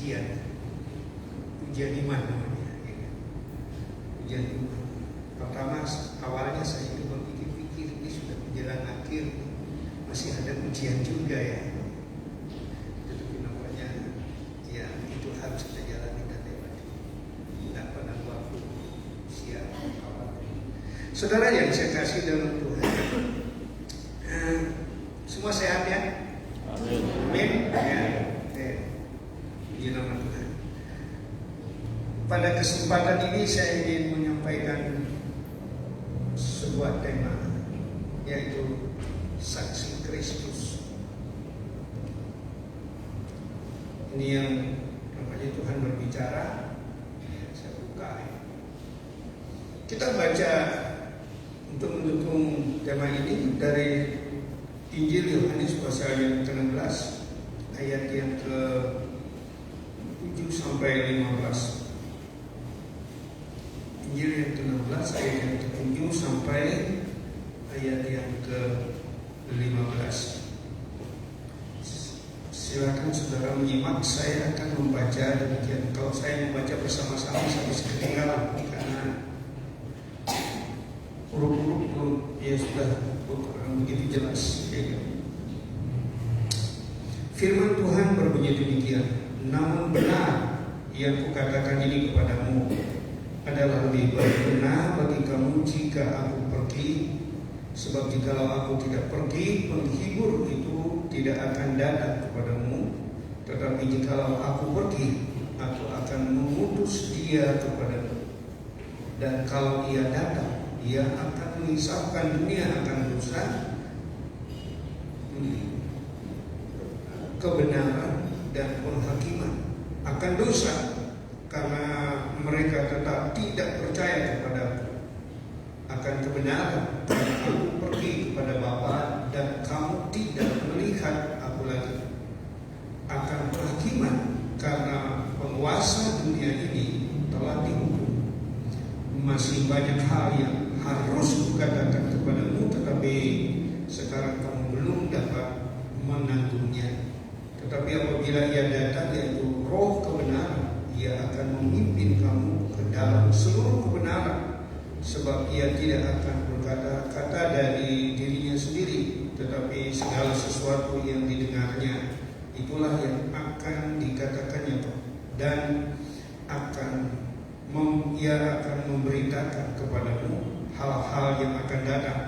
ujian iman namanya, ya kan? Ujian iman. Pertama, awalnya saya itu berpikir-pikir ini sudah menjelang akhir, masih ada ujian juga ya. Tetapi nampaknya ya itu harus kita jalani dan lewati. Tidak pernah waktu siap awal. Saudara yang saya kasih dalam Tuhan, semua sehat ya? Amin. Ya. Puji nama Tuhan. Pada kesempatan ini saya ingin menyampaikan sebuah tema, yaitu saksi Kristus. Ini yang namanya Tuhan berbicara. Saya buka. Kita baca untuk mendukung tema ini dari Injil Yohanes pasal yang ke-16 ayat yang ke-7 sampai 15. Injil yang ke-16 ayat yang ke-7 sampai ayat yang ke-15. Silakan saudara menyimak, saya akan membaca demikian. Kalau saya membaca bersama-sama saya bisa ketinggalan karena huruf-huruf ya sudah kurang begitu jelas. Firman Tuhan berbunyi demikian, namun benar yang kukatakan ini kepadamu adalah lebih baik benar bagi kamu jika aku pergi, sebab jikalau aku tidak pergi, penghibur itu tidak akan datang kepadamu, tetapi jikalau aku pergi, aku akan mengutus dia kepadamu. Dan kalau ia datang, ia akan mengisahkan dunia akan dosa, kebenaran dan penghakiman. Akan dosa karena mereka tetap tidak percaya kepadaku, akan kebenaran karena aku pergi kepada Bapa dan kamu tidak melihat aku lagi, akan penghakiman karena penguasa dunia ini telah dihukum. Masih banyak hal yang harus kukatakan kepadamu, tetapi sekarang kamu belum dapat menanggungnya. Tetapi apabila ia datang, yaitu Roh kebenaran, ia akan memimpin kamu ke dalam seluruh kebenaran, sebab ia tidak akan berkata-kata dari dirinya sendiri, tetapi segala sesuatu yang didengarnya itulah yang akan dikatakannya, dan ia akan memberitakan kepadamu hal-hal yang akan datang.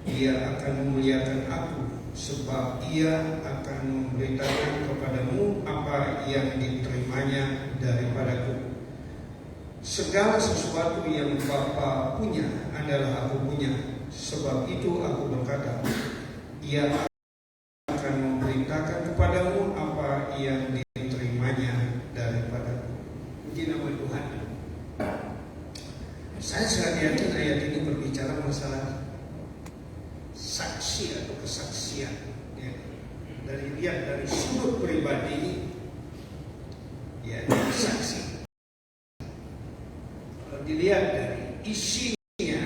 Ia akan memuliakan aku, sebab ia akan memberitakan kepadamu apa yang diterimanya daripadaku. Segala sesuatu yang Bapa punya adalah aku punya, sebab itu aku berkata, ia akan memberitakan kepadamu apa yang diterimanya daripadaku. Puji nama Tuhan. Saya sangat yakin ayat ini berbicara masalah saksi atau kesaksian, ya. Dari sudut pribadi, ya, saksi. Kalau dilihat dari isinya,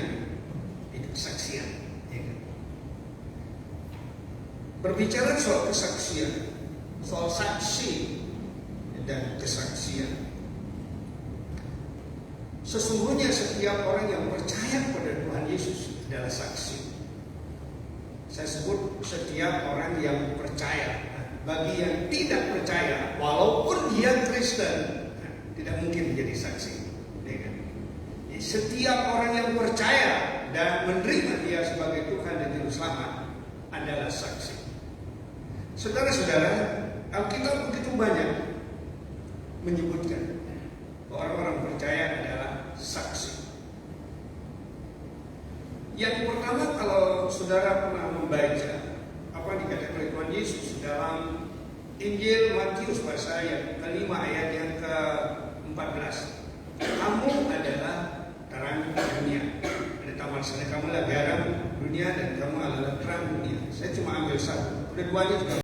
itu kesaksian, ya. Berbicara soal kesaksian, soal saksi dan kesaksian, sesungguhnya setiap orang yang percaya kepada Tuhan Yesus adalah saksi. Saya sebut setiap orang yang percaya. Bagi yang tidak percaya, walaupun dia Kristen, tidak mungkin menjadi saksi. Setiap orang yang percaya dan menerima dia sebagai Tuhan dan Juru Selamat adalah saksi. Saudara-saudara, Alkitab begitu banyak menyebutkan orang-orang percaya adalah saksi. Yang pertama, kalau saudara pernah membaca apa dikatakan oleh Tuhan Yesus dalam Injil Matius pasal yang ke-5 ayat yang ke-14, kamu adalah terang dunia. Ada taman sana, kamu adalah garam dunia dan kamu adalah terang dunia. Saya cuma ambil satu, keduanya juga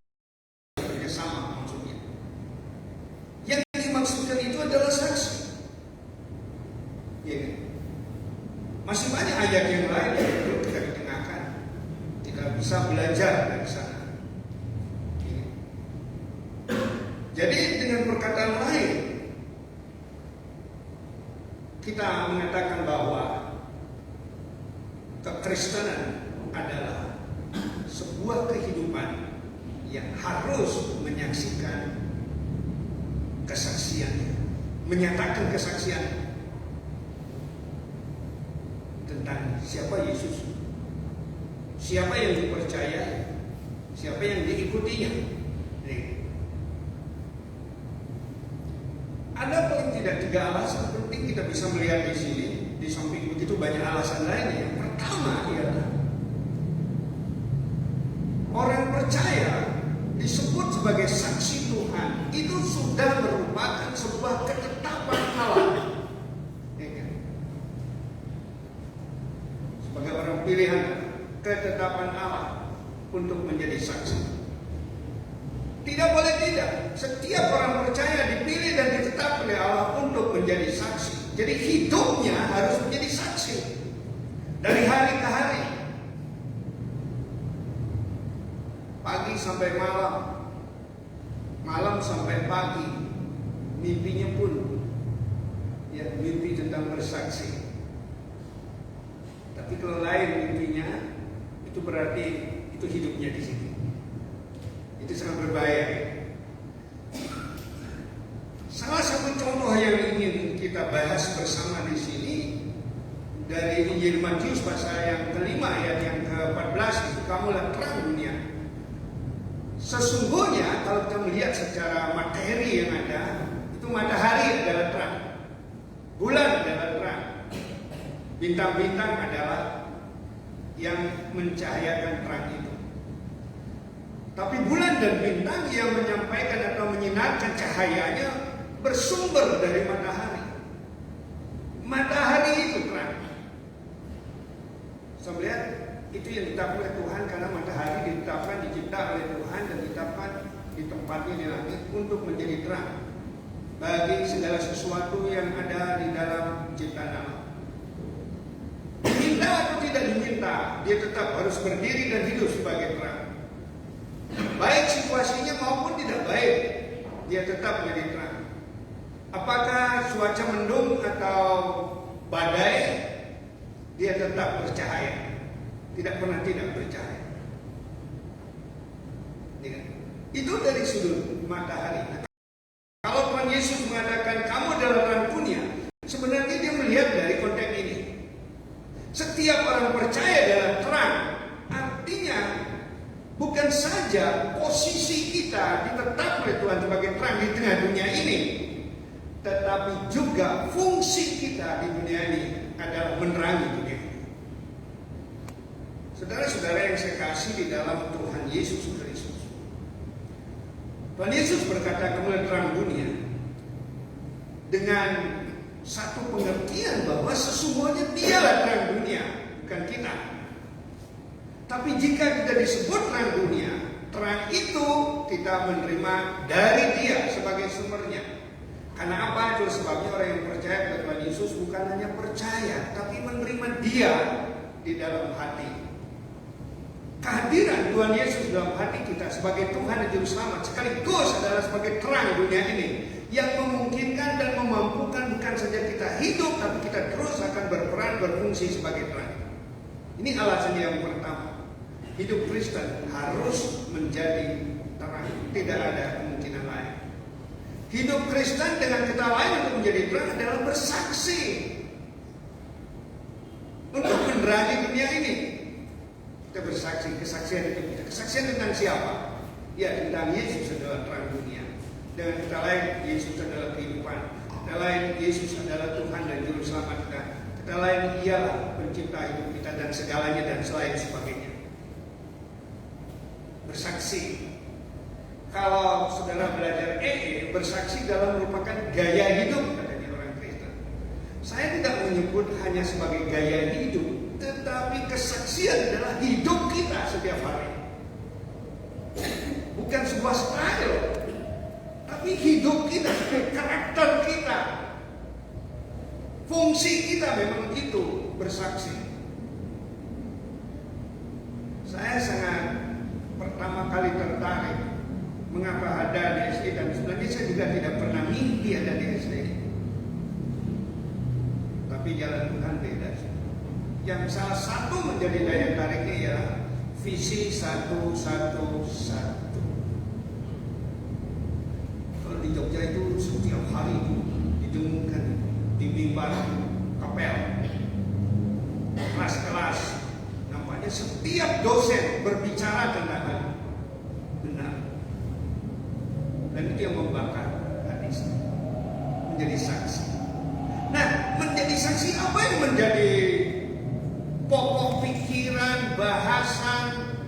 sama maksudnya. Yang dimaksudkan itu adalah saksi. Ya, masih banyak ayat yang lain yang perlu kita kedengarkan. Kita bisa belajar dari sana. Jadi dengan perkataan lain, kita mengatakan bahwa kekristenan adalah sebuah kehidupan yang harus menyaksikan kesaksian, menyatakan kesaksian tentang siapa Yesus, siapa yang dipercaya, siapa yang diikutinya. Ada paling tidak 3 alasan penting kita bisa melihat di sini. Di samping begitu banyak alasan lainnya. Yang pertama ialah orang percaya disebut sebagai saksi Tuhan itu sudah merupakan sebuah ketetapan Allah. Sebagai orang pilihan, ketetapan Allah untuk menjadi saksi. Tidak boleh tidak. Setiap orang percaya dipilih dan ditetapkan oleh Allah untuk menjadi saksi. Jadi hidupnya harus menjadi saksi dari hari ke hari, pagi sampai malam, malam sampai pagi. Mimpinya pun ya mimpi tentang bersaksi. Tapi kalau lain mimpinya, itu berarti itu hidupnya di sini. Itu sangat berbahaya. Salah satu contoh yang ingin kita bahas bersama di sini dari Injil Matius pasal yang kelima ayat yang ke-14 itu, kamulah terang dunia. Sesungguhnya kalau kita melihat secara materi yang ada, itu matahari adalah terang, bulan adalah terang, bintang-bintang adalah yang mencahayakan terang itu. Tapi bulan dan bintang yang menyampaikan atau menyinarkan cahayanya bersumber dari matahari. Matahari itu terang. Saya melihat itu yang ditetapkan oleh Tuhan, karena matahari ditetapkan, dicipta oleh Tuhan dan ditetapkan di tempatnya di langit untuk menjadi terang bagi segala sesuatu yang ada di dalam ciptaan Allah. Diminta atau tidak diminta, dia tetap harus berdiri dan hidup sebagai terang. Baik situasinya maupun tidak baik, dia tetap menjadi terang. Apakah cuaca mendung atau badai, dia tetap bercahaya, tidak pernah tidak bercahaya. Itu dari sudut matahari. Kalau Tuhan Yesus mengatakan kamu adalah terang dunia, sebenarnya dia melihat dari konteks ini. Setiap orang percaya adalah terang, artinya bukan saja posisi kita ditetapkan oleh Tuhan sebagai terang di tengah dunia ini, tetapi juga fungsi kita di dunia ini adalah menerangi dunia ini. Saudara-saudara yang saya kasih di dalam Tuhan Yesus Kristus, Tuhan Yesus berkata kamu terang dunia dengan satu pengertian bahwa sesungguhnya dialah terang dunia, bukan kita. Tapi jika kita disebut terang dunia, terang itu kita menerima dari dia sebagai sumbernya. Karena apa? Itu sebabnya orang yang percaya kepada Tuhan Yesus bukan hanya percaya, tapi menerima dia di dalam hati. Kehadiran Tuhan Yesus dalam hati kita sebagai Tuhan dan Juru Selamat sekaligus adalah sebagai terang dunia ini yang memungkinkan dan memampukan bukan saja kita hidup, tapi kita terus akan berperan berfungsi sebagai terang. Ini alasan yang pertama. Hidup Kristen harus menjadi terang, tidak ada kemungkinan lain. Hidup Kristen dengan kata lain untuk menjadi terang adalah bersaksi untuk menerangi dunia ini. Kita bersaksi, kesaksian itu kita. Kesaksian tentang siapa? Ya, tentang Yesus adalah terang dunia. Dengan kata lain, Yesus adalah kehidupan. Kata lain, Yesus adalah Tuhan dan Juru Selamat kita. Kata lain, ialah pencipta hidup kita dan segalanya dan selain sebagainya. Bersaksi. Kalau saudara belajar bersaksi dalam merupakan gaya hidup katanya orang Kristen. Saya tidak menyebut hanya sebagai gaya hidup, tetapi kesaksian adalah hidup kita setiap hari. Bukan sebuah style, tapi hidup kita, karakter kita, fungsi kita memang itu bersaksi. Saya sangat pertama kali tertarik mengapa ada di SD, dan sebenarnya saya juga tidak pernah mimpi ada di SD. tapi jalan Tuhan beda. Yang salah satu menjadi daya tariknya ya visi 111. Kalau di Jogja itu setiap hari didengungkan di mimbar kapel, kelas-kelas, nampaknya setiap dosen berbicara tentang hal benar, dan itu yang membakar hati saya, menjadi saksi. Nah, menjadi saksi apa yang menjadi pokok pikiran,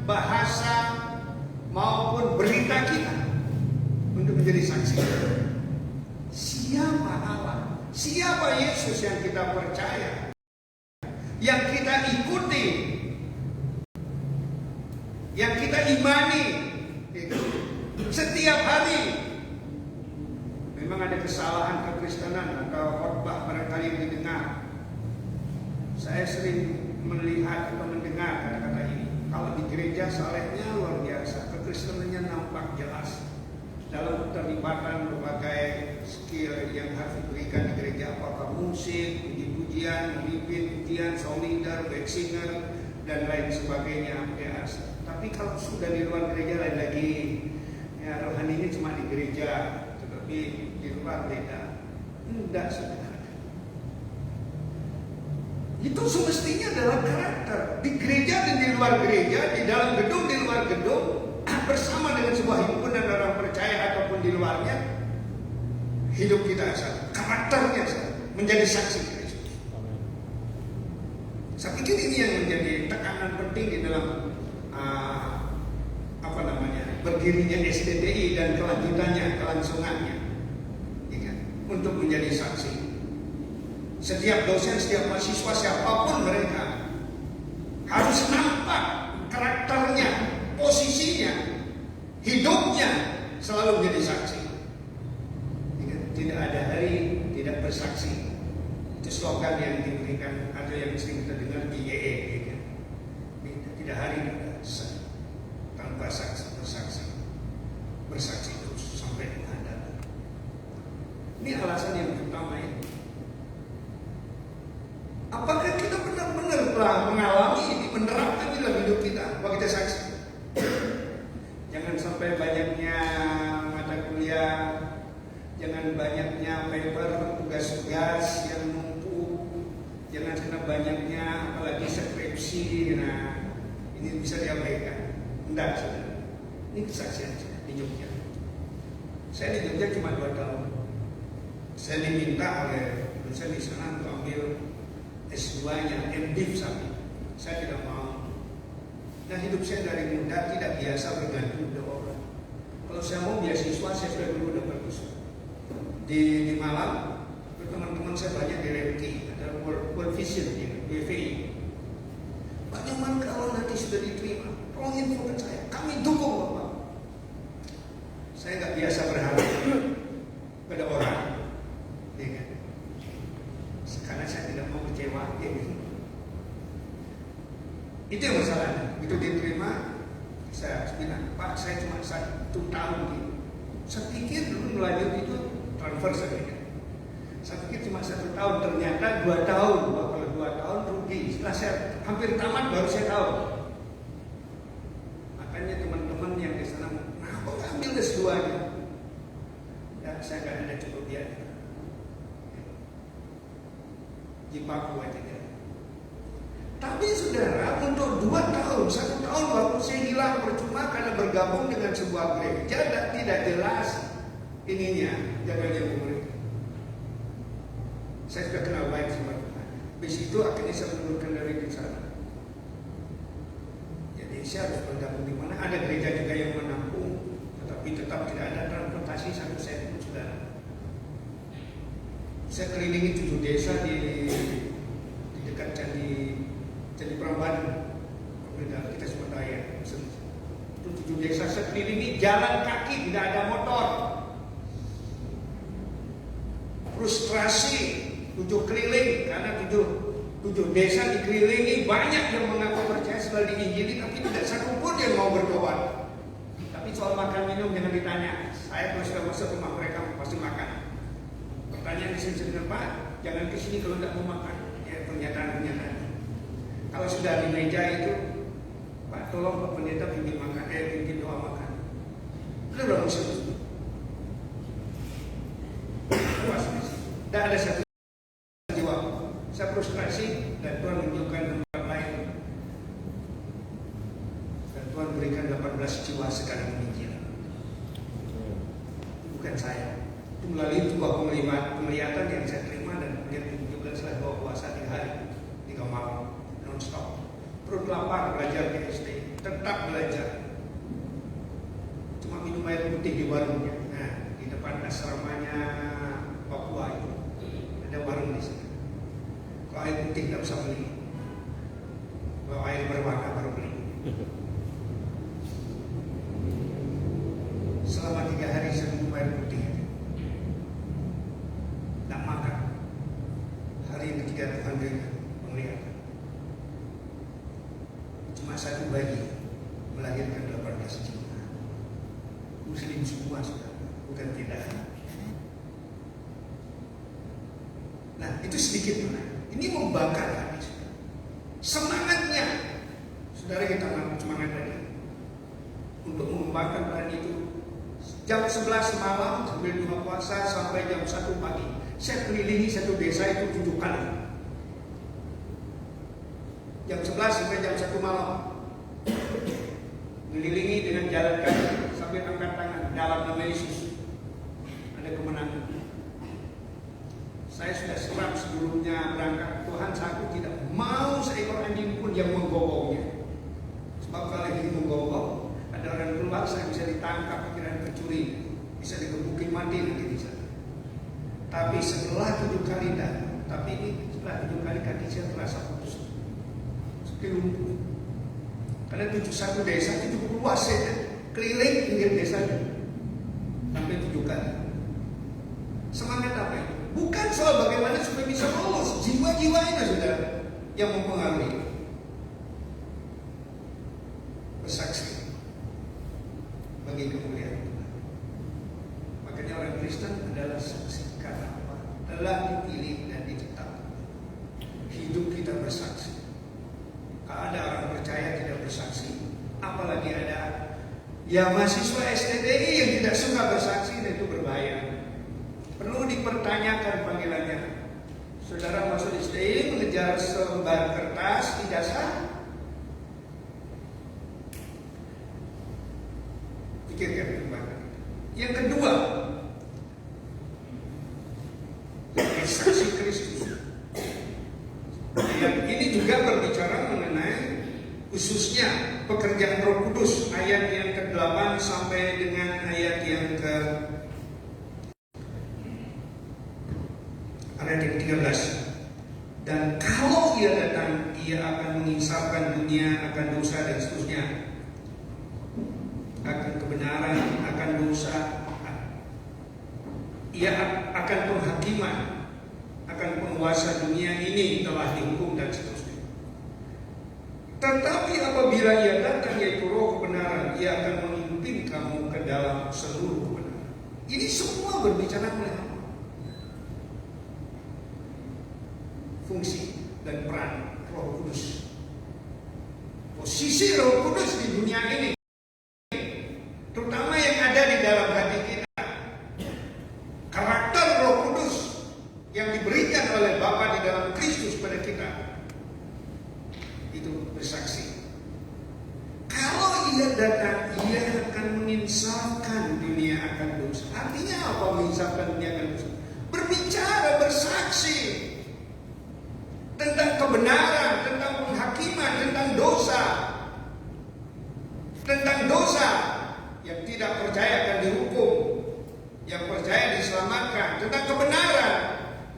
bahasa maupun berita kita untuk menjadi saksi? Siapa Allah? Siapa Yesus yang kita percaya, yang kita ikuti, yang kita imani setiap hari? Memang ada kesalahan kekristenan atau khotbah barangkali yang didengar. Saya sering melihat atau mendengar kata-kata ini. Kalau di gereja salehnya luar biasa, kekristenannya nampak jelas. Dalam keterlibatan berbagai skill yang harus diberikan di gereja, apakah musik, puji-pujian, memimpin pujian, song leader, back singer, dan lain sebagainya. Ya. Tapi kalau sudah di luar gereja lain lagi. Ya, rohaninya cuma di gereja, tetapi di luar beda. Tidak sederhana. Itu semestinya adalah karakter di gereja dan di luar gereja, di dalam gedung, di luar gedung, bersama dengan sebuah himpunan orang percaya ataupun di luarnya. Hidup kita karakternya menjadi saksi Kristus. Saya pikir ini yang menjadi tekanan penting di dalam berdirinya STTI dan kelanjutannya, kelangsungannya, ya, untuk menjadi saksi. Setiap dosen, setiap mahasiswa, siapapun mereka harus nampak karakternya, posisinya, hidupnya selalu menjadi saksi. Tidak ada hari tidak bersaksi. Itu slogan yang diberikan atau yang sering kita dengar di YE. Tidak hari tanpa saksi, bersaksi terus sampai Tuhan datang. Ini alasan yang pertama ya. Apakah kita benar-benar telah mengalami ini, menerapkan dalam hidup kita bahwa kita saksi? Jangan sampai banyaknya mata kuliah, jangan banyaknya paper, tugas-tugas yang numpuk, jangan karena banyaknya apalagi skripsi. Nah, ini bisa diabaikan. Enggak, saudara. Ini kesaksian saya di Jogja. Saya di Jogja cuma 2 tahun. Saya diminta oleh dosen di sana untuk ambil S2-nya, MDiv sampai. Saya tidak mau. Nah, hidup saya dari muda tidak biasa bergantung pada orang. Kalau saya mau beasiswa, saya sudah dulu dapat beasiswa. Di Malang, teman-teman saya banyak di RMT, ada World Vision di BVI. Pak Nyoman kalau nanti sudah diterima, tolong infokan saya, kami dukung Bapak. Saya nggak biasa berharap pada orang, ya kan? Karena saya tidak mau kecewa, ya gitu. Itu yang masalahnya. Itu diterima, saya bilang, Pak, saya cuma 1 tahun gitu. Saya pikir dulu melanjut itu transfer saja. Saya pikir cuma 1 tahun, ternyata 2 tahun. Kalau 2 tahun rugi. Setelah saya hampir tamat baru saya tahu. Makanya teman-teman yang di sana, kenapa nggak ambil S2-nya? Ya, saya nggak ada cukup dia. Jipaku aja kan. Tapi saudara, untuk 2 tahun, 1 tahun waktu saya hilang percuma karena bergabung dengan sebuah gereja dan tidak jelas ininya, jadwalnya pemerintah. Saya sudah kenal baik sama Tuhan. Habis itu akhirnya saya mengundurkan diri di sana. Jadi saya harus bergabung di mana ada gereja juga yang menampung, tetapi tetap tidak ada transportasi 1 sen pun saudara. Saya kelilingi 7 desa di dekat Candi Prambanan, pemerintah kita Sumedaya. Itu 7 desa saya kelilingi, jalan kaki, tidak ada motor. Frustrasi, 7 keliling karena 7 desa dikelilingi, banyak yang mengaku percaya setelah diinjili, tapi tidak satu pun yang mau bertobat. Tapi soal makan minum jangan ditanya. Saya kalau sudah masuk rumah mereka pasti makan. Pertanyaan di sini, Pak, jangan ke sini kalau tidak mau makan. pernyataan-pernyataan. Kalau sudah di meja itu, Pak tolong Pak Pendeta pimpin makan, pimpin doa makan. Itu udah musuh. Tidak ada satu jiwa. Saya frustrasi dan Tuhan menunjukkan tempat lain. Dan Tuhan berikan 18 jiwa sekarang menginjil. Bukan saya. Itu melalui sebuah penglihatan yang saya terima dan kemudian juga setelah bawa puasa 3 hari 3 malam non-stop. Perut lapar belajar di SD, tetap belajar. Cuma minum air putih di warungnya. Nah, di depan asramanya Papua itu ada warung di sana. Kalau air putih nggak bisa beli. Kalau air berwarna baru beli. Selama 3 hari saya minum air putih. Tak makan. Hari yang ketiga Tuhan berikan penglihatan. Cuma satu bayi melahirkan 18 jiwa. Muslim semua sudah, bukan tidak. Nah, itu sedikit mana. Ini membakar hati. Semangatnya, saudara kita semangat lagi untuk mengembangkan hati itu. Jam 11 malam sambil buka puasa sampai jam 1 pagi. Saya kelilingi satu desa itu 7 kali. Jam 11 sampai jam 1 malam. Mengelilingi dengan jalan kaki sambil angkat tangan dalam nama Yesus. Ada kemenangan. Saya sudah serap sebelumnya berangkat. Tuhan, aku tidak mau seekor anjing pun yang menggonggongnya. Sebab kalau ini menggonggong, ada orang keluar, saya bisa ditangkap, pikiran pencuri, bisa digebukin mati nanti di sana. Tapi setelah 7 kali dan, tapi ini setelah 7 kali kaki saya terasa putus, seperti lumpuh. Karena 71 desa itu cukup luas ya, keliling pinggir desa sampai 7 kali. Semangat apa itu? Bukan soal bagaimana supaya bisa lolos, jiwa-jiwanya sudah yang mempengaruhi. Bersaksi bagi kemuliaan Tuhan. Makanya orang Kristen adalah saksi. Karena apa? Telah dipilih dan ditetapkan. Hidup kita bersaksi. Kalau ada orang percaya tidak bersaksi, apalagi ada ya mahasiswa STDI yang tidak suka bersaksi, dan itu berbahaya. Perlu dipertanyakan panggilannya. Saudara masuk STDI mengejar selembar kertas ijazah. Pikirkan kembali. Yang kedua, saksi Kristus. Yang ini juga berbicara mengenai khususnya pekerjaan Roh Kudus, ayat yang ke-8 sampai dengan ayat yang yang 13. Dan kalau ia datang, ia akan menginsafkan dunia akan dosa dan seterusnya, akan kebenaran, akan dosa, ia akan penghakiman, akan penguasa dunia ini telah dihukum dan seterusnya. Tetapi apabila ia datang, yaitu Roh kebenaran, ia akan memimpin kamu ke dalam seluruh kebenaran. Ini semua berbicara mengenai apa? Fungsi dan peran Roh Kudus. Posisi Roh Kudus di dunia ini, terutama yang ada di dalam hati kita, karakter Roh Kudus yang diberikan oleh Bapa di dalam Kristus pada kita, itu bersaksi. Kalau ia datang, ia akan menginsafkan dunia akan dosa. Artinya apa menginsafkan dunia akan dosa? Berbicara, bersaksi tentang kebenaran, tentang penghakiman, tentang dosa. Tentang dosa, yang tidak percaya akan dihukum, yang percaya diselamatkan. Tentang kebenaran,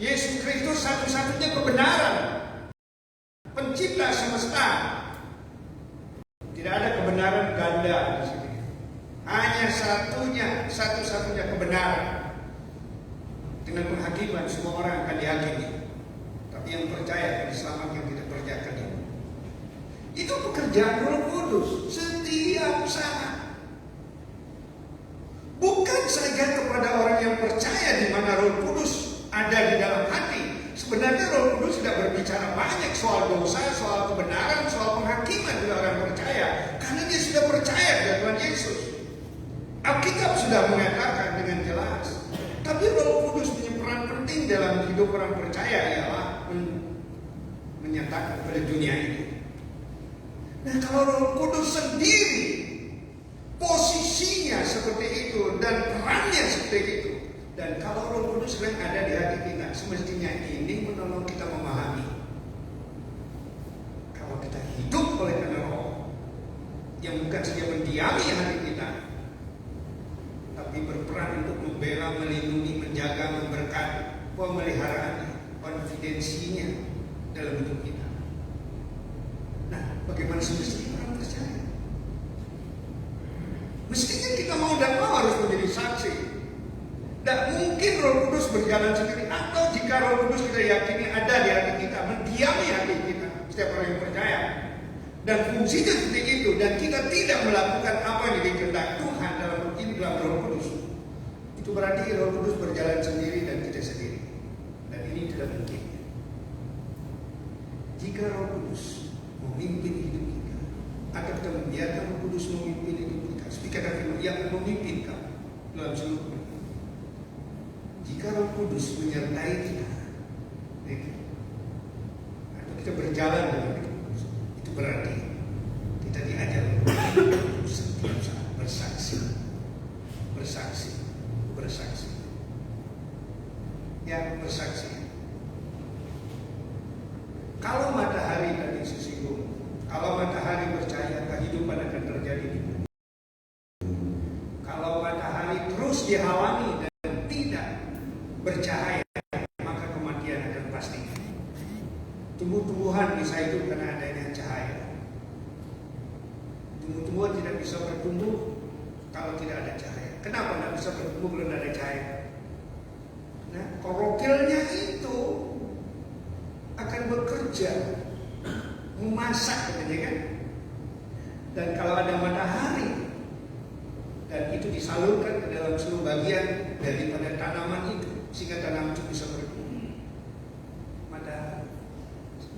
Yesus Kristus satu-satunya kebenaran, pencipta semesta. Tidak ada kebenaran ganda di sini. Hanya satu-satunya kebenaran. Dengan penghakiman semua orang akan dihakimi. Tapi yang percaya akan diselamatkan, yang tidak percaya akan dihukum. Itu pekerjaan Roh Kudus setiap saat. Bukan saja kepada orang yang percaya di mana Roh Kudus ada di dalam hati. Sebenarnya Roh Kudus tidak berbicara banyak soal dosa, soal kebenaran, soal penghakiman bagi orang percaya, karena dia sudah percaya kepada Tuhan Yesus. Alkitab sudah mengatakan dengan jelas. Tapi Roh Kudus punya peran penting dalam hidup orang percaya, ialah menyatakan pada dunia ini. Nah, kalau Roh Kudus sendiri posisinya seperti itu dan perannya seperti itu, dan kalau Roh Kudus sedang ada di hati kita, semestinya ini menolong kita memahami. Kalau kita hidup oleh karena Roh, yang bukan saja mendiami hati kita, tapi berperan untuk membela, melindungi, menjaga, memberkati, pemeliharaannya, konfidensinya dalam hidup kita. Nah, bagaimana semestinya orang percaya? Mestinya kita mau dan mau harus menjadi saksi. Tidak mungkin Roh Kudus berjalan sendiri. Atau jika Roh Kudus kita yakini ada di hati kita, mendiami hati kita, setiap orang yang percaya, dan fungsinya seperti itu, dan kita tidak melakukan apa yang dikehendaki Tuhan dalam Roh Kudus, itu berarti Roh Kudus berjalan sendiri dan kita sendiri. Dan ini tidak mungkin. Jika Roh Kudus memimpin hidup kita, atau kita membiarkan Roh Kudus memimpin hidup kita, dikatakan yang memimpin kamu dalam seluruh hidup. Jika Roh Kudus menyertai kita, atau kita berjalan dengan Roh Kudus, itu berarti kita diajar untuk setiap saat bersaksi. Ya, bersaksi. Kalau matahari tadi sesinggung, kalau matahari percaya kehidupan akan terjadi di bumi. Kalau matahari terus dihalangi dan tidak bercahaya, maka kematian akan pasti. Tumbuh-tumbuhan bisa hidup karena adanya cahaya. Tumbuh-tumbuhan tidak bisa bertumbuh kalau tidak ada cahaya. Kenapa tidak bisa bertumbuh kalau tidak ada cahaya? Nah, klorofilnya itu akan bekerja, memasak, katanya kan. Dan kalau ada matahari, dan itu disalurkan ke dalam seluruh bagian daripada tanaman itu, sehingga tanaman itu bisa bertumbuh. Matahari.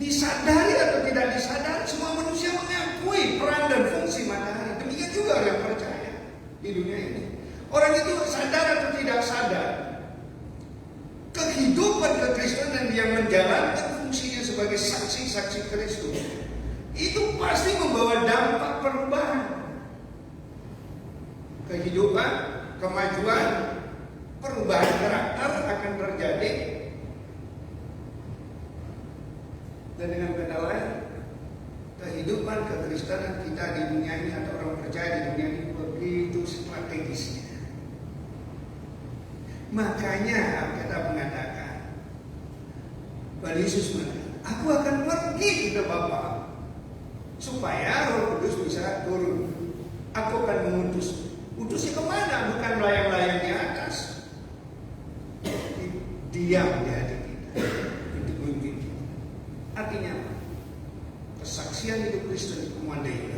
Disadari atau tidak disadari, semua manusia mengakui peran dan fungsi matahari. Demikian juga orang percaya di dunia ini. Orang itu sadar atau tidak sadar, kehidupan kekristenan yang menjalankan fungsinya sebagai saksi-saksi Kristus itu pasti membawa dampak perubahan. Kehidupan, kemajuan, perubahan karakter akan terjadi. Dan dengan kata lain, kehidupan kekristenan kita di dunia ini atau orang percaya di dunia ini begitu strategisnya. Makanya Alkitab mengatakan, Tuhan Yesus mengatakan, aku akan pergi ke Bapa supaya Roh Kudus bisa turun. Aku akan mengutus. Utusnya kemana? Bukan melayang-layang di atas. Diam di hati kita untuk memimpin kita. Artinya apa? Kesaksian hidup Kristen memadai.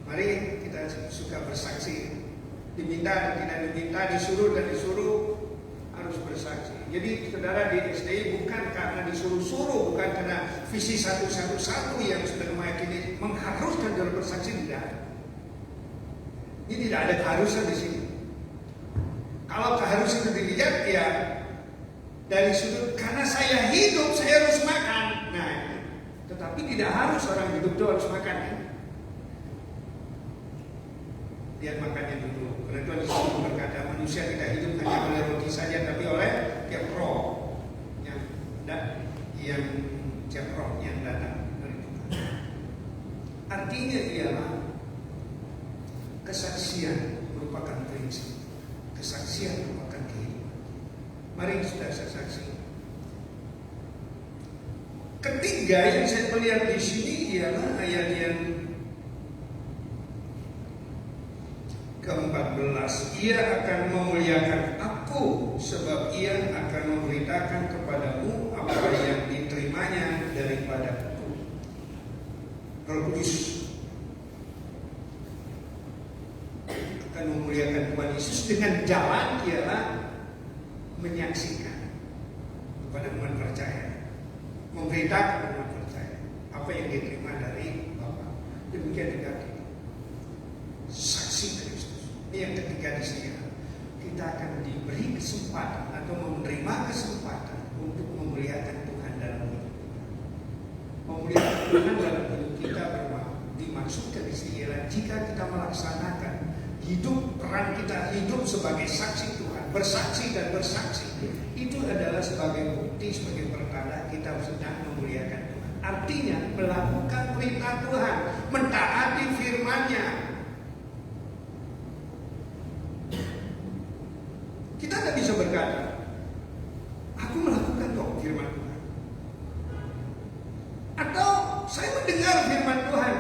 Mari kita suka bersaksi. Diminta dan tidak diminta, disuruh dan disuruh, harus bersaksi. Jadi saudara di SDI bukan karena disuruh-suruh, bukan karena visi satu-satu yang sudah meyakini mengharuskan dalam bersaksi, tidak. Ini tidak ada keharusan di sini. Kalau keharusan itu dilihat, ya dari sudut karena saya hidup saya harus makan. Nah, tetapi tidak harus orang hidup itu harus makan. Ya? Lihat makannya dulu. Karena Tuhan Yesus berkata, manusia tidak hidup hanya oleh roti saja, tapi oleh tiap roh yang tiap roh yang datang dari Tuhan. Artinya ialah kesaksian merupakan prinsip, kesaksian merupakan kehidupan. Mari kita saksi. Ketiga yang saya melihat di sini ialah ayat yang ke-14, ia akan memuliakan aku sebab ia akan memberitakan kepadamu apa yang diterimanya daripadaku. Roh Kudus akan memuliakan Tuhan Yesus dengan jalan ialah menyaksikan. kepada umat percaya, memberitakan umat percaya apa yang diterima dari Bapa. Demikian juga kita, saksi Kristus. Ini yang ketiga di sini, kita akan diberi kesempatan atau menerima kesempatan untuk memuliakan Tuhan dalam hidup kita. Memuliakan Tuhan dalam hidup kita dimaksudkan di sini ialah jika kita melaksanakan hidup, peran kita hidup sebagai saksi Tuhan, bersaksi dan bersaksi, itu adalah sebagai bukti, sebagai pertanda kita sedang memuliakan Tuhan. Artinya melakukan perintah Tuhan, mentaati firman-Nya. Kita tidak bisa berkata, aku melakukan kok firman Tuhan, atau saya mendengar firman Tuhan.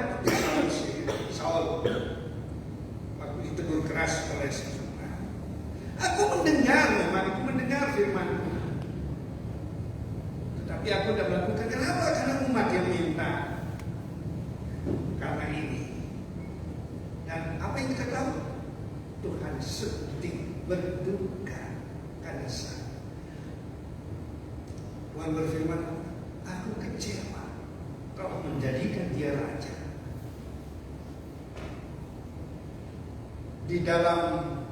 Saul aku ditegur keras oleh Tuhan. Aku mendengar, memang aku mendengar firman Tuhan, tetapi aku tidak melakukan. Kenapa? Karena umat yang minta. Karena ini. Dan apa yang kita tahu? Tuhan sedih, berduka karena saya. Tuhan berfirman, aku kecewa telah menjadikan dia raja. Di dalam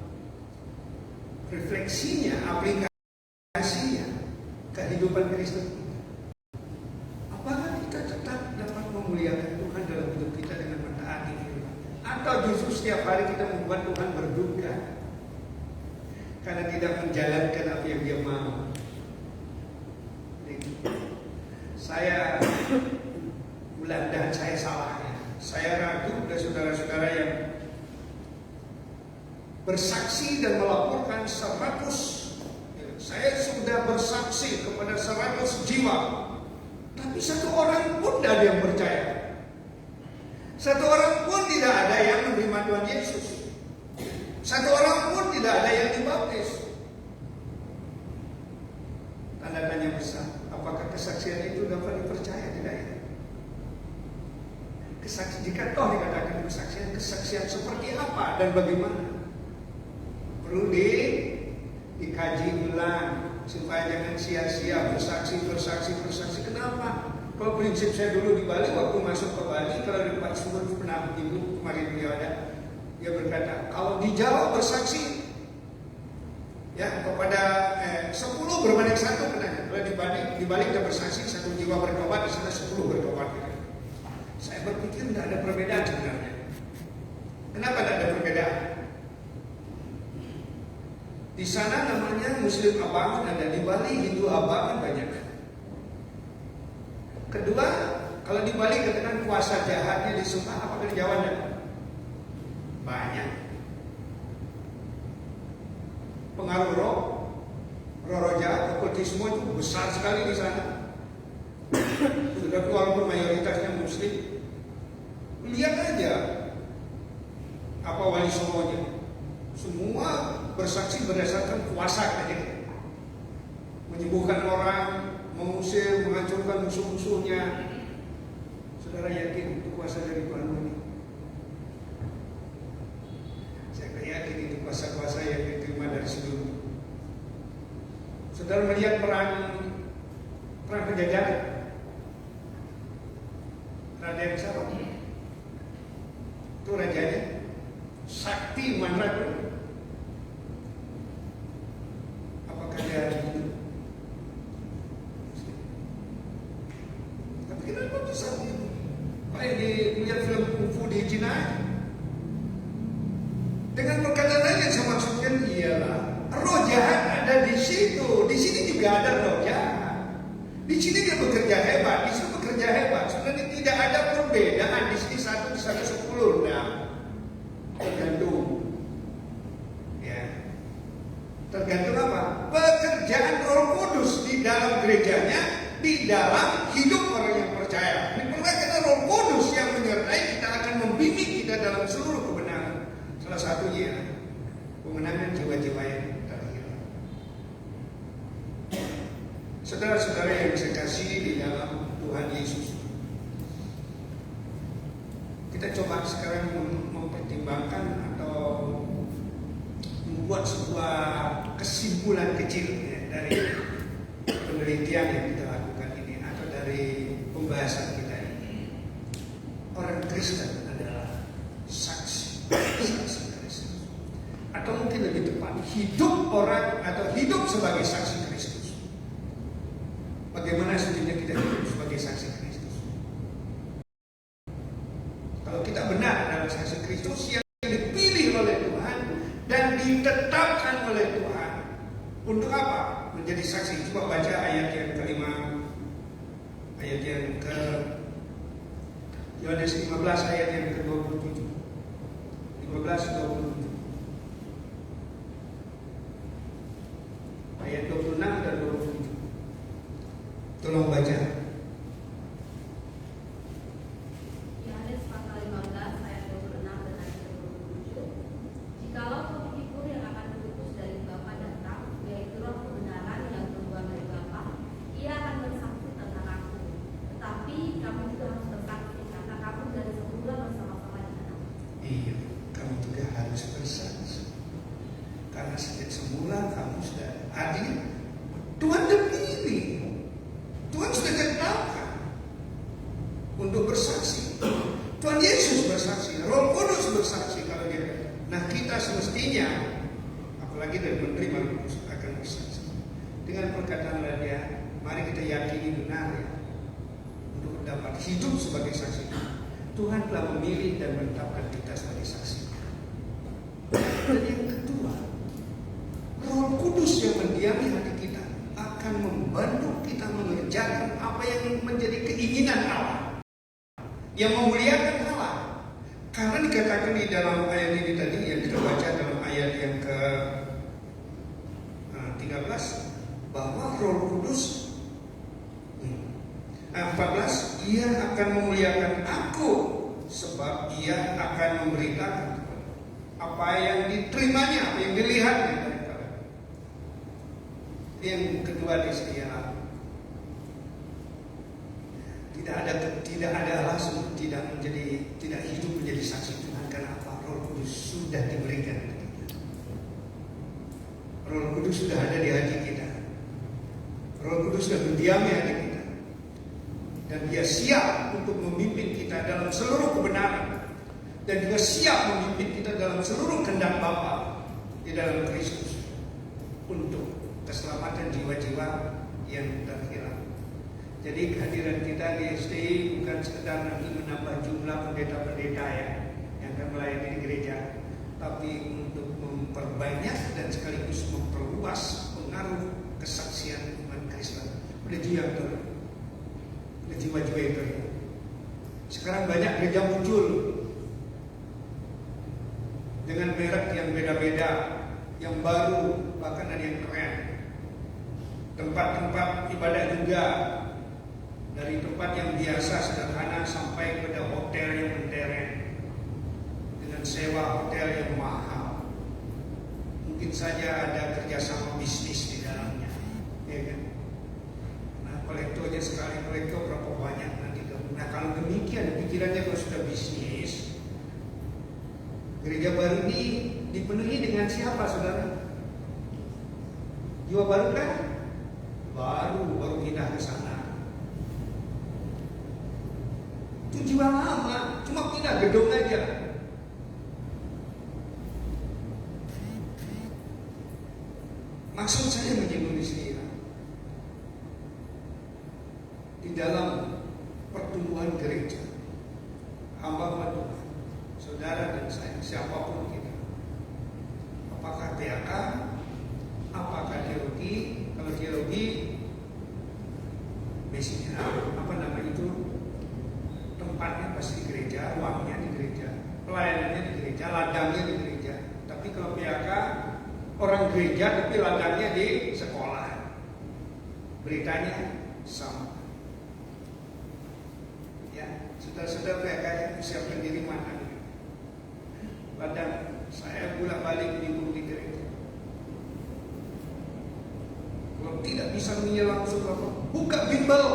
refleksinya, aplikasinya kehidupan Kristen kita, apakah kita tetap dapat memuliakan Tuhan dalam hidup kita dengan mentaati firman, atau justru setiap hari kita membuat Tuhan berduka karena tidak menjalankan apa yang Dia mau? Saya mudah-mudahan saya salah ya. Saya ragu dari saudara-saudara yang bersaksi dan melaporkan 100. Saya sudah bersaksi kepada 100 jiwa, tapi satu orang pun tidak ada yang percaya. Satu orang pun tidak ada yang menerima Tuhan Yesus. Satu orang pun tidak ada yang dibaptis. Tanda tanya besar, apakah kesaksian itu dapat dipercaya? Tidak ya? Kesaksian, jika toh dikatakan kesaksian seperti apa dan bagaimana? Perlu dikaji ulang supaya jangan sia-sia bersaksi. Kenapa? Kalau prinsip saya dulu di Bali, waktu masuk ke Bali, kalau di Pak Sumur pernah ibu kemarin beliau ada, dia berkata, kalau di Jawa bersaksi ya kepada 10 berbanding 1 katanya. Kalau di Bali kita bersaksi 1 jiwa bertobat, di sana 10 bertobat. Saya berpikir tidak ada perbedaan sebenarnya. Kenapa tidak ada perbedaan? Di sana namanya Muslim Abangan ada, di Bali Hindu Abangan banyak. Kedua, kalau di Bali katakan kuasa jahatnya disembah, apakah di Jawa ada? Banyak. Pengaruh roh jahat, okultisme itu besar sekali di sana. Sudah walaupun mayoritasnya Muslim, lihat aja apa Wali Songonya. Semua bersaksi berdasarkan kuasa aja, menyembuhkan orang, mengusir, menghancurkan musuh-musuhnya. Saudara yakin itu kuasa dari Tuhan ini? Saya yakin itu kuasa-kuasa yang diterima dari sebelum. Saudara melihat perang penjajahan, Raja yang siapa? Itu rajanya Sakti Mandraguna. Apakah dia hidup? Tapi kenapa bisa begitu? Kayak dilihat film kungfu di Cina. Dengan perkataan lain yang saya maksudkan ialah roh jahat ada di situ. Di sini juga ada roh jahat. Di sini dia bekerja hebat, di sini bekerja hebat. Sebenarnya tidak ada perbedaan. Di sini 1, di sana 10. Nah, tergantung. Ya. Tergantung apa? Pekerjaan Roh Kudus di dalam gerejanya, di dalam hidup orang yang percaya. Ini karena Roh Kudus yang menyertai kita akan membimbing kita dalam seluruh kebenaran. Salah satunya kemenangan jiwa-jiwa yang terhilang. Saudara-saudara yang saya kasih di dalam Tuhan Yesus, kita coba sekarang mempertimbangkan atau membuat sebuah kesimpulan kecil ya, dari penelitian yang kita lakukan ini atau dari pembahasan kita ini, orang Kristen adalah saksi Kristus, atau mungkin lebih tepat hidup orang atau hidup sebagai saksi Kristus. Bagaimana sebenarnya kita hidup sebagai saksi Kristus? Kalau kita benar adalah saksi Kristus yang dipilih oleh Tuhan dan ditetapkan oleh Tuhan untuk apa? Menjadi saksi. Coba baca ayat yang kelima, ayat yang ke Yohanes 15 ayat yang ke-27, 15-27, ayat 26 dan 27. Tolong baca. Yohanes pasal 15 ayat 26 dan ayat 27. Jikalau pengikut yang akan diutus dari Bapa datang, yaitu Roh kebenaran yang keluar dari Bapa, ia akan bersaksi tentang aku. Tetapi kamu juga harus bersaksi karena kamu dari semula bersama-sama dengan aku. Iya, kamu juga harus bersaksi karena sejak semula kamu sudah hadir. Tuhan terpilih, Tuhan sudah tetapkan untuk bersaksi. Tuhan Yesus bersaksi, Roh Kudus bersaksi kalau dia. Nah, kita semestinya, apalagi dari menerima Roh Kudus, akan bersaksi dengan perkataan dia. Mari kita yakini benar ya, untuk dapat hidup sebagai saksi. Tuhan telah memilih dan menetapkan kita sebagai saksi. Dan yang kedua, Roh Kudus yang mendiami hati kita akan membantu kita mengerjakan apa yang menjadi keinginan Allah, yang memuliakan Allah. Karena dikatakan di dalam ayat ini tadi yang kita baca dalam ayat yang ke 13 bahwa Roh Kudus 14, ia akan memuliakan aku sebab ia akan memberitakan apa yang diterimanya, apa yang dilihatnya. Yang kedua di sini tidak ada alasan tidak hidup menjadi saksi Tuhan. Karena apa? Roh Kudus sudah diberikan. Roh Kudus sudah ada di hati kita. Roh Kudus sudah mendiami hati kita, dan dia siap untuk memimpin kita dalam seluruh kebenaran, dan juga siap memimpin kita dalam seluruh kehendak Bapa di dalam Kristus untuk keselamatan jiwa-jiwa yang terhilang. Jadi kehadiran kita di STI bukan sekedar nanti menambah jumlah pendeta-pendeta yang akan melayani di gereja, tapi untuk memperbanyak dan sekaligus memperluas pengaruh kesaksian umat Kristen pada jiwa-jiwa yang terhilang. Sekarang banyak gereja muncul dengan merek yang beda-beda, yang baru, bahkan ada yang keren. Tempat-tempat ibadah juga, dari tempat yang biasa sederhana sampai pada hotel yang modern dengan sewa hotel yang mahal. Mungkin saja ada kerjasama bisnis di dalamnya, ya kan? Nah, kolektornya sekali kolektor berapa banyak nanti. Nah, kalau demikian pikirannya kalau sudah bisnis, gereja baru ini dipenuhi dengan siapa, saudara? Jiwa baru kan? Baru pindah ke sana. Itu jiwa lama, cuma pindah gedung aja. Maksud saya menyinggung di sini, di dalam pertumbuhan gereja, hamba Tuhan, saudara dan saya, siapapun kita, apakah PAK, apakah teologi? Kalau teologi, basicnya apa nama itu? Tempatnya pasti di gereja, uangnya di gereja, pelayanannya di gereja, ladangnya di gereja. Tapi kalau PAK, orang gereja tapi ladangnya di sekolah. Beritanya sama. Ya, saudara-saudara PAK siapkan diri mana? Ladang saya bolak-balik minggu di gereja. Kalau tidak bisa menyelam seberapa, buka bimbel.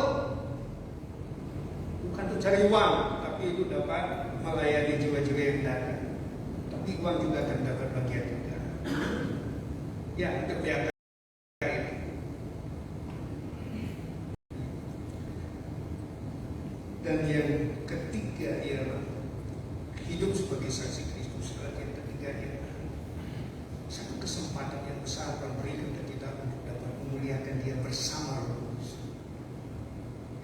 Bukan untuk cari uang, tapi itu dapat melayani jiwa-jiwa yang datang. Tapi uang juga akan dapat bagian juga. Ya, untuk PAK ini. Dan yang ketiga ialah hidup sebagai saksi Kristus. Dan yang ketiga ialah satu kesempatan yang besar Tuhan berikan kepada kita untuk dapat memuliakan Dia bersama Roh Kudus,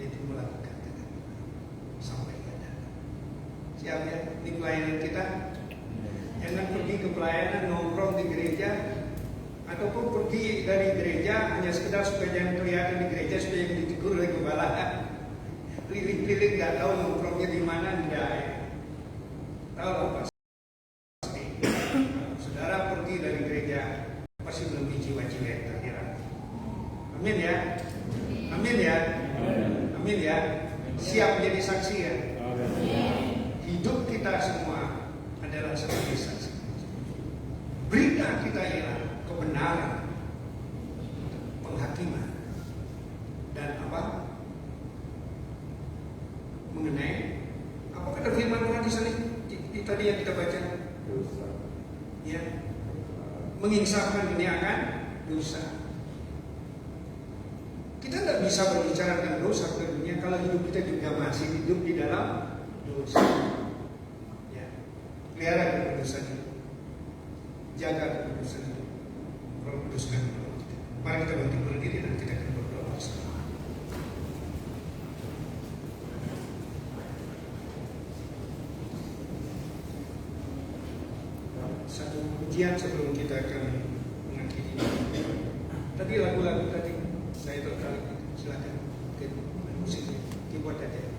yaitu melakukan dengan sampai Dia datang. Siap ya? Ini pelayanan kita. Jangan pergi ke pelayanan nongkrong di gereja, ataupun pergi dari gereja hanya sekedar supaya jangan kelihatan di gereja, supaya yang ditegur oleh gembala. Keliling-keliling nggak tahu nongkrongnya di mana, enggak ya. Tahu lah pasti. Saudara pergi dari gereja pasti belum jiwa-jiwa yang tergerak. Amin ya. Amin ya. Amin ya. Siap jadi saksi ya. Hidup kita semua adalah sebagai saksi. Berita kita ialah kebenaran, penghakiman, dan apa? Mengenai apa kata firman Tuhan di sana tadi yang kita baca? Ya, menginsafkan dunia akan dosa. Kita tidak bisa berbicara tentang dosa ke dunia kalau hidup kita juga masih hidup di dalam dosa. Ya, pelihara kekudusan itu, jaga kekudusan itu, Roh Kudus kan. Mari kita bangkit berdiri dan kita akan berdoa bersama. Satu pujian sebelum kita akan mengakhiri. Tadi lagu-lagu tadi saya tertarik. Silakan musiknya keyboard aja.